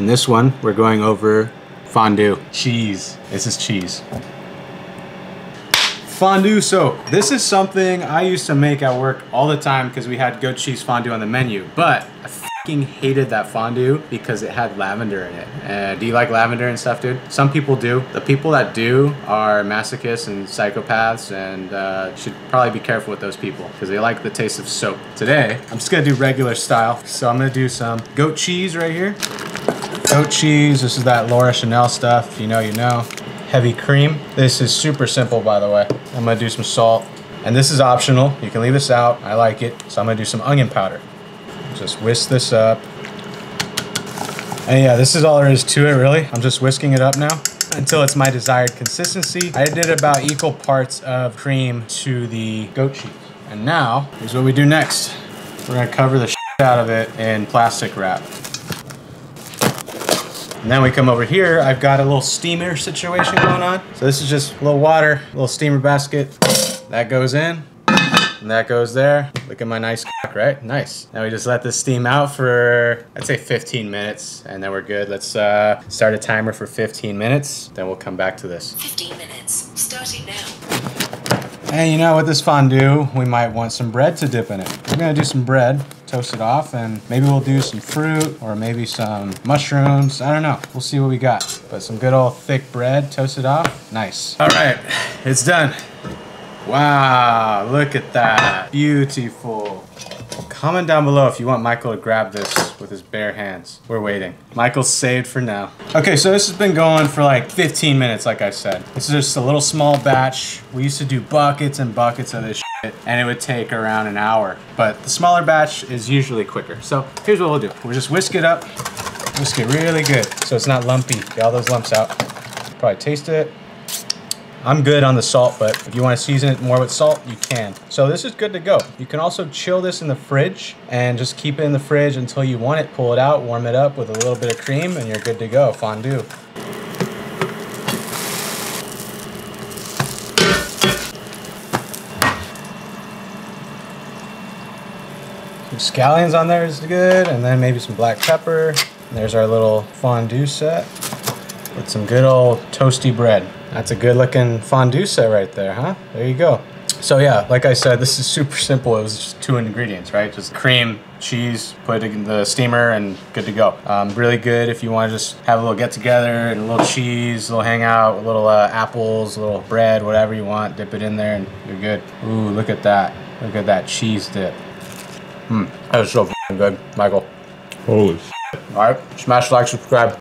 In this one, we're going over fondue. Cheese. This is cheese. Fondue. So this is something I used to make at work all the time because we had goat cheese fondue on the menu, but I fucking hated that fondue because it had lavender in it. Do you like lavender and stuff, dude? Some people do. The people that do are masochists and psychopaths, and should probably be careful with those people because they like the taste of soap. Today, I'm just gonna do regular style. So I'm gonna do some goat cheese right here. Goat cheese, this is that Laura Chanel stuff. If you know, you know. Heavy cream. This is super simple, by the way. I'm gonna do some salt. And this is optional. You can leave this out. I like it. So I'm gonna do some onion powder. Just whisk this up. And yeah, this is all there is to it, really. I'm just whisking it up now until it's my desired consistency. I did about equal parts of cream to the goat cheese. And now, here's what we do next. We're gonna cover the shit out of it in plastic wrap. And then we come over here, I've got a little steamer situation going on. So this is just a little water, a little steamer basket. That goes in, and that goes there. Look at my nice cock, right? Nice. Now we just let this steam out for, I'd say 15 minutes, and then we're good. Let's start a timer for 15 minutes, then we'll come back to this. 15 minutes, starting now. And you know, with this fondue, we might want some bread to dip in it. We're gonna do some bread, toast it off, and maybe we'll do some fruit or maybe some mushrooms. I don't know, we'll see what we got. But some good old thick bread, toast it off, nice. All right, it's done. Wow, look at that, beautiful. Comment down below if you want Michael to grab this with his bare hands. We're waiting. Michael's saved for now. Okay, so this has been going for like 15 minutes, like I said. This is just a little small batch. We used to do buckets and buckets of this shit, and it would take around an hour. But the smaller batch is usually quicker. So here's what we'll do. We'll just whisk it up, whisk it really good so it's not lumpy. Get all those lumps out. Probably taste it. I'm good on the salt, but if you want to season it more with salt, you can. So this is good to go. You can also chill this in the fridge and just keep it in the fridge until you want it. Pull it out, warm it up with a little bit of cream, and you're good to go. Fondue. Some scallions on there is good, and then maybe some black pepper. And there's our little fondue set with some good old toasty bread. That's a good looking fondue set right there, huh? There you go. So yeah, like I said, this is super simple. It was just 2 ingredients, right? Just cream, cheese, put it in the steamer, and good to go. Really good if you want to just have a little get together and a little cheese, a little hangout, a little apples, a little bread, whatever you want. Dip it in there and you're good. Ooh, look at that. Look at that cheese dip. That was so good, Michael. Holy shit. All right, smash like, subscribe.